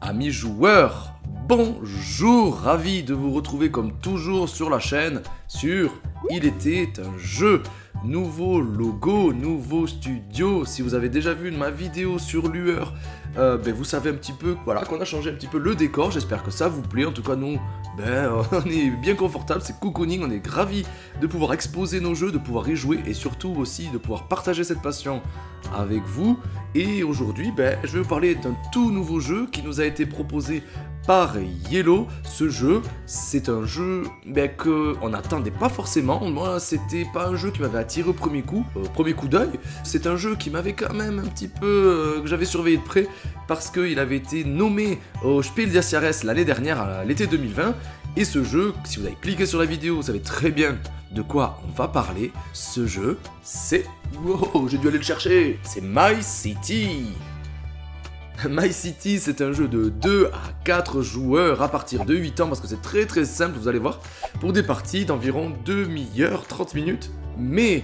Amis joueurs, bonjour, ravi de vous retrouver comme toujours sur la chaîne sur Il était un jeu. Nouveau logo, nouveau studio. Si vous avez déjà vu ma vidéo sur Lueur, vous savez un petit peu voilà, qu'on a changé un petit peu le décor. J'espère que ça vous plaît. En tout cas, nous, on est bien confortable. C'est cocooning. On est ravis de pouvoir exposer nos jeux, de pouvoir y jouer et surtout aussi de pouvoir partager cette passion avec vous. Et aujourd'hui, je vais vous parler d'un tout nouveau jeu qui nous a été proposé par Yellow. Ce jeu, c'est un jeu qu'on n'attendait pas forcément. Moi, c'était pas un jeu qui m'avait attiré au premier coup d'œil. C'est un jeu qui m'avait quand même un petit peu, que j'avais surveillé de près, parce qu'il avait été nommé au Spiel des Jahres l'année dernière, à l'été 2020. Et ce jeu, si vous avez cliqué sur la vidéo, vous savez très bien de quoi on va parler. Ce jeu, c'est... Wow, j'ai dû aller le chercher. C'est My City. My City, c'est un jeu de 2 à 4 joueurs à partir de 8 ans, parce que c'est très simple, vous allez voir, pour des parties d'environ demi-heure, 30 minutes, mais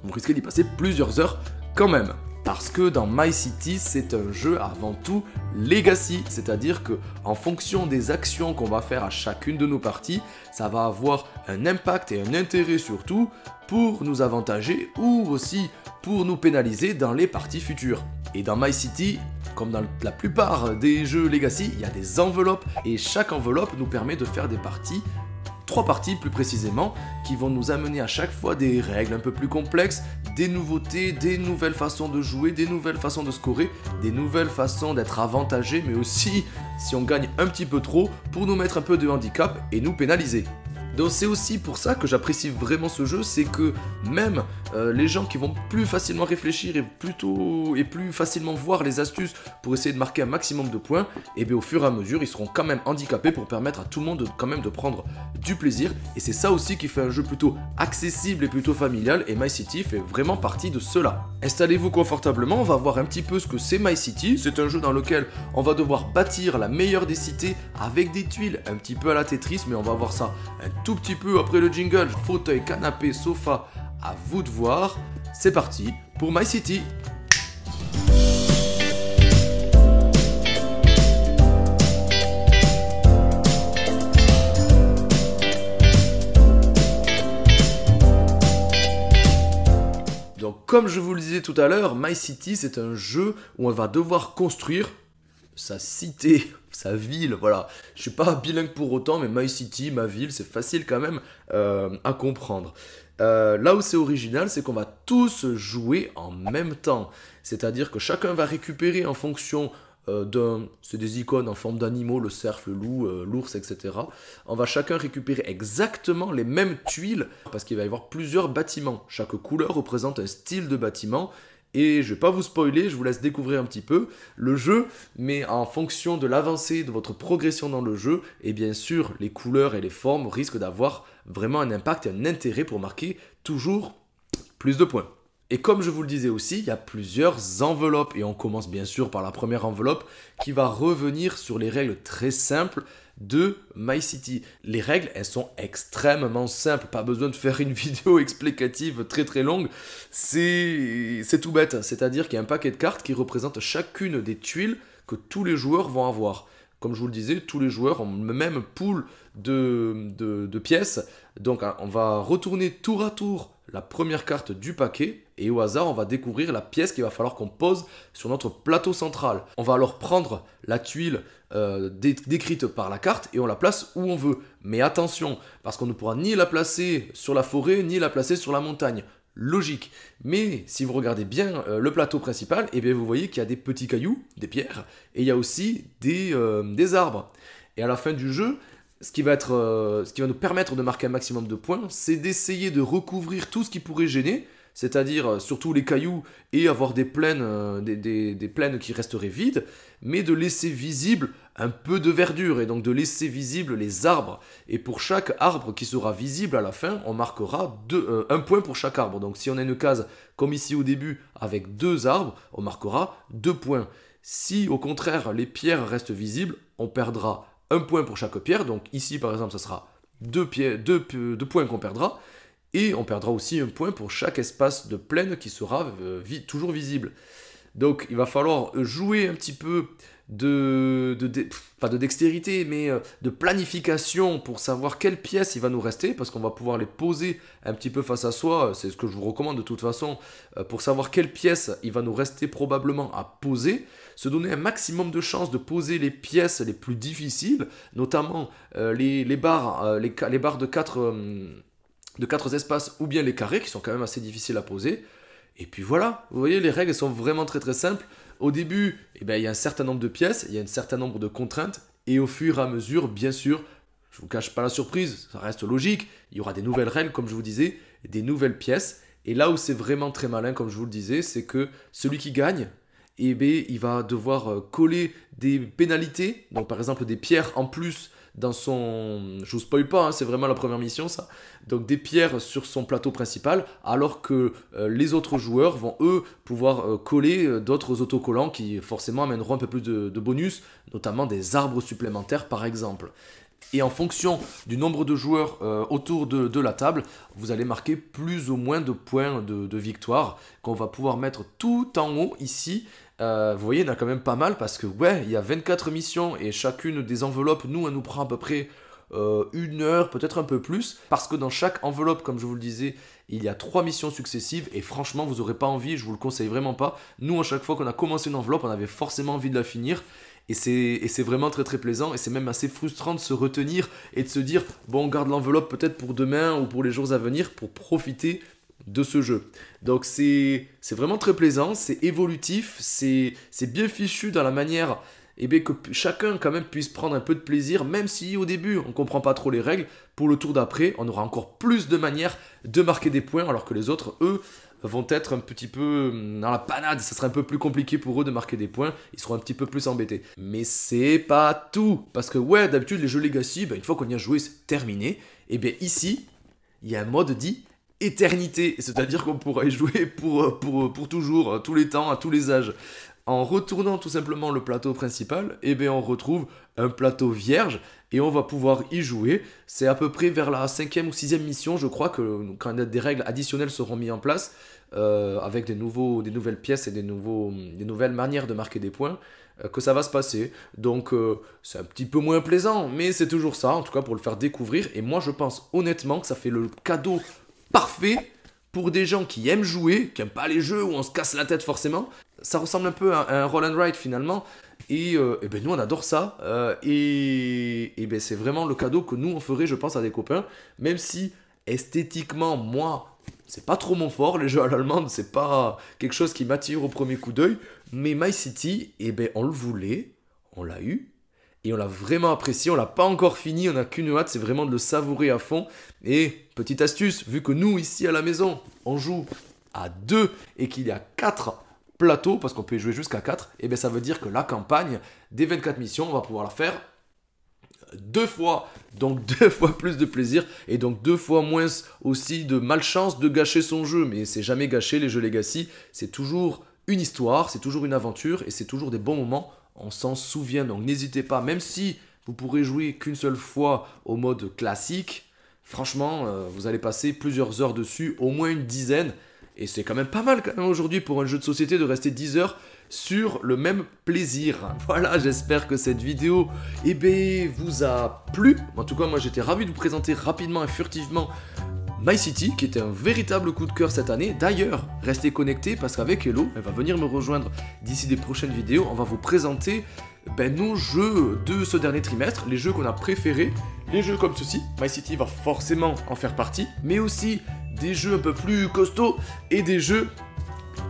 vous risquez d'y passer plusieurs heures quand même. Parce que dans My City, c'est un jeu avant tout legacy, c'est-à-dire que en fonction des actions qu'on va faire à chacune de nos parties, ça va avoir un impact et un intérêt surtout pour nous avantager ou aussi pour nous pénaliser dans les parties futures. Et dans My City, comme dans la plupart des jeux legacy, il y a des enveloppes et chaque enveloppe nous permet de faire des parties. 3 parties plus précisément, qui vont nous amener à chaque fois des règles un peu plus complexes, des nouveautés, des nouvelles façons de jouer, des nouvelles façons de scorer, des nouvelles façons d'être avantagé, mais aussi, si on gagne un petit peu trop, pour nous mettre un peu de handicap et nous pénaliser. Donc c'est aussi pour ça que j'apprécie vraiment ce jeu, c'est que même les gens qui vont plus facilement réfléchir et plus facilement voir les astuces pour essayer de marquer un maximum de points, et au fur et à mesure ils seront quand même handicapés pour permettre à tout le monde de prendre du plaisir. Et c'est ça aussi qui fait un jeu plutôt accessible et plutôt familial, et My City fait vraiment partie de cela. Installez-vous confortablement, on va voir un petit peu ce que c'est My City. C'est un jeu dans lequel on va devoir bâtir la meilleure des cités avec des tuiles, un petit peu à la Tetris, mais on va voir ça un tout petit peu après le jingle. Fauteuil, canapé, sofa, à vous de voir. C'est parti pour My City. Donc comme je vous le disais tout à l'heure, My City, c'est un jeu où on va devoir construire sa cité, sa ville, voilà. Je suis pas bilingue pour autant, mais My City, ma ville, c'est facile quand même à comprendre. Là où c'est original, c'est qu'on va tous jouer en même temps. C'est-à-dire que chacun va récupérer en fonction c'est des icônes en forme d'animaux, le cerf, le loup, l'ours, etc. On va chacun récupérer exactement les mêmes tuiles, parce qu'il va y avoir plusieurs bâtiments. Chaque couleur représente un style de bâtiment. Et je ne vais pas vous spoiler, je vous laisse découvrir un petit peu le jeu, mais en fonction de l'avancée de votre progression dans le jeu, et bien sûr, les couleurs et les formes risquent d'avoir vraiment un impact et un intérêt pour marquer toujours plus de points. Et comme je vous le disais aussi, il y a plusieurs enveloppes, et on commence bien sûr par la première enveloppe qui va revenir sur les règles très simples de My City. Les règles, elles sont extrêmement simples, pas besoin de faire une vidéo explicative très longue, c'est tout bête, c'est-à-dire qu'il y a un paquet de cartes qui représente chacune des tuiles que tous les joueurs vont avoir. Comme je vous le disais, tous les joueurs ont le même pool de pièces, donc on va retourner tour à tour la première carte du paquet, et au hasard, on va découvrir la pièce qu'il va falloir qu'on pose sur notre plateau central. On va alors prendre la tuile décrite par la carte et on la place où on veut. Mais attention, parce qu'on ne pourra ni la placer sur la forêt, ni la placer sur la montagne. Logique. Mais si vous regardez bien le plateau principal, vous voyez qu'il y a des petits cailloux, des pierres, et il y a aussi des arbres. Et à la fin du jeu, ce qui va nous permettre de marquer un maximum de points, c'est d'essayer de recouvrir tout ce qui pourrait gêner, c'est-à-dire surtout les cailloux et avoir des plaines, des plaines qui resteraient vides, mais de laisser visible un peu de verdure et donc de laisser visible les arbres. Et pour chaque arbre qui sera visible à la fin, on marquera un point pour chaque arbre. Donc si on a une case comme ici au début avec 2 arbres, on marquera 2 points. Si au contraire les pierres restent visibles, on perdra 1 point pour chaque pierre. Donc ici par exemple, ça sera 2 points qu'on perdra. Et on perdra aussi 1 point pour chaque espace de plaine qui sera toujours visible. Donc il va falloir jouer un petit peu pas de dextérité, mais de planification pour savoir quelle pièce il va nous rester, parce qu'on va pouvoir les poser un petit peu face à soi, c'est ce que je vous recommande de toute façon, pour savoir quelle pièce il va nous rester probablement à poser, se donner un maximum de chances de poser les pièces les plus difficiles, notamment les barres de 4 espaces ou bien les carrés qui sont quand même assez difficiles à poser. Et puis voilà, vous voyez, les règles sont vraiment très très simples. Au début, eh ben, il y a un certain nombre de pièces, il y a un certain nombre de contraintes, et au fur et à mesure, bien sûr, je ne vous cache pas la surprise, ça reste logique, il y aura des nouvelles règles, comme je vous disais, des nouvelles pièces. Et là où c'est vraiment très malin, comme je vous le disais, c'est que celui qui gagne, eh ben, il va devoir coller des pénalités, donc par exemple des pierres en plus dans son... Je vous spoil pas, hein, c'est vraiment la première mission ça. Donc des pierres sur son plateau principal, alors que les autres joueurs vont eux pouvoir coller d'autres autocollants qui forcément amèneront un peu plus de bonus, notamment des arbres supplémentaires par exemple. Et en fonction du nombre de joueurs autour de la table, vous allez marquer plus ou moins de points de victoire qu'on va pouvoir mettre tout en haut ici. Vous voyez, il y en a quand même pas mal parce que ouais, il y a 24 missions et chacune des enveloppes, nous, elle nous prend à peu près 1 heure, peut-être un peu plus. Parce que dans chaque enveloppe, comme je vous le disais, il y a 3 missions successives et franchement, vous n'aurez pas envie, je vous le conseille vraiment pas. Nous, à chaque fois qu'on a commencé une enveloppe, on avait forcément envie de la finir. Et c'est vraiment très très plaisant et c'est même assez frustrant de se retenir et de se dire bon, on garde l'enveloppe peut-être pour demain ou pour les jours à venir pour profiter de ce jeu. Donc c'est vraiment très plaisant, c'est évolutif, c'est bien fichu dans la manière que chacun quand même puisse prendre un peu de plaisir, même si au début on ne comprend pas trop les règles. Pour le tour d'après, on aura encore plus de manières de marquer des points alors que les autres, eux, vont être un petit peu dans la panade, ça sera un peu plus compliqué pour eux de marquer des points, ils seront un petit peu plus embêtés. Mais c'est pas tout, parce que ouais, d'habitude les jeux Legacy, une fois qu'on y a joué, c'est terminé. Et bien ici, il y a un mode dit éternité, c'est-à-dire qu'on pourra y jouer pour toujours, tous les temps, à tous les âges. En retournant tout simplement le plateau principal, on retrouve un plateau vierge et on va pouvoir y jouer. C'est à peu près vers la 5e ou 6e mission, je crois, que quand des règles additionnelles seront mises en place, avec des nouvelles pièces et des nouvelles manières de marquer des points, que ça va se passer. Donc c'est un petit peu moins plaisant, mais c'est toujours ça, en tout cas pour le faire découvrir. Et moi je pense honnêtement que ça fait le cadeau parfait pour des gens qui aiment jouer, qui n'aiment pas les jeux où on se casse la tête forcément. Ça ressemble un peu à un roll and ride finalement. Et nous on adore ça. C'est vraiment le cadeau que nous on ferait, je pense, à des copains. Même si esthétiquement, moi, c'est pas trop mon fort. Les jeux à l'allemande, c'est pas quelque chose qui m'attire au premier coup d'œil. Mais My City, on le voulait, on l'a eu. Et on l'a vraiment apprécié, on l'a pas encore fini, on n'a qu'une hâte, c'est vraiment de le savourer à fond. Et petite astuce, vu que nous ici à la maison, on joue à 2 et qu'il y a 4 plateaux, parce qu'on peut y jouer jusqu'à 4, ça veut dire que la campagne des 24 missions, on va pouvoir la faire 2 fois, donc 2 fois plus de plaisir et donc 2 fois moins aussi de malchance de gâcher son jeu. Mais c'est jamais gâché les jeux Legacy, c'est toujours une histoire, c'est toujours une aventure et c'est toujours des bons moments. On s'en souvient, donc n'hésitez pas, même si vous pourrez jouer qu'une seule fois au mode classique, franchement, vous allez passer plusieurs heures dessus, au moins une dizaine, et c'est quand même pas mal quand même aujourd'hui pour un jeu de société de rester 10 heures sur le même plaisir. Voilà, j'espère que cette vidéo vous a plu. En tout cas, moi j'étais ravi de vous présenter rapidement et furtivement My City, qui était un véritable coup de cœur cette année. D'ailleurs, restez connectés parce qu'avec Hello, elle va venir me rejoindre d'ici des prochaines vidéos. On va vous présenter nos jeux de ce dernier trimestre, les jeux qu'on a préférés, les jeux comme ceci. My City va forcément en faire partie, mais aussi des jeux un peu plus costauds et des jeux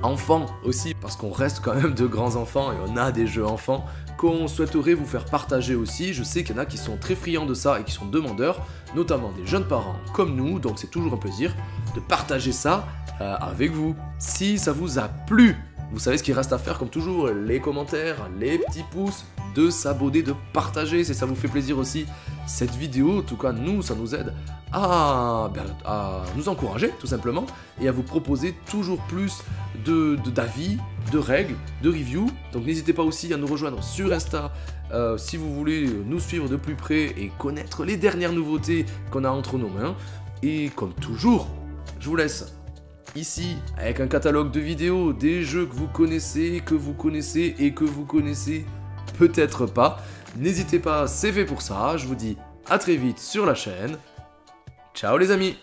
enfants aussi, parce qu'on reste quand même de grands enfants et on a des jeux enfants qu'on souhaiterait vous faire partager aussi. Je sais qu'il y en a qui sont très friands de ça et qui sont demandeurs, notamment des jeunes parents comme nous, donc c'est toujours un plaisir de partager ça avec vous. Si ça vous a plu, vous savez ce qu'il reste à faire comme toujours, les commentaires, les petits pouces, de s'abonner, de partager, si ça vous fait plaisir aussi cette vidéo. En tout cas, nous, ça nous aide à nous encourager tout simplement et à vous proposer toujours plus d'avis, de règles, de reviews. Donc n'hésitez pas aussi à nous rejoindre sur Insta si vous voulez nous suivre de plus près et connaître les dernières nouveautés qu'on a entre nos mains. Et comme toujours, je vous laisse ici avec un catalogue de vidéos, des jeux que vous connaissez et que vous connaissez peut-être pas. N'hésitez pas, c'est fait pour ça. Je vous dis à très vite sur la chaîne. Ciao les amis!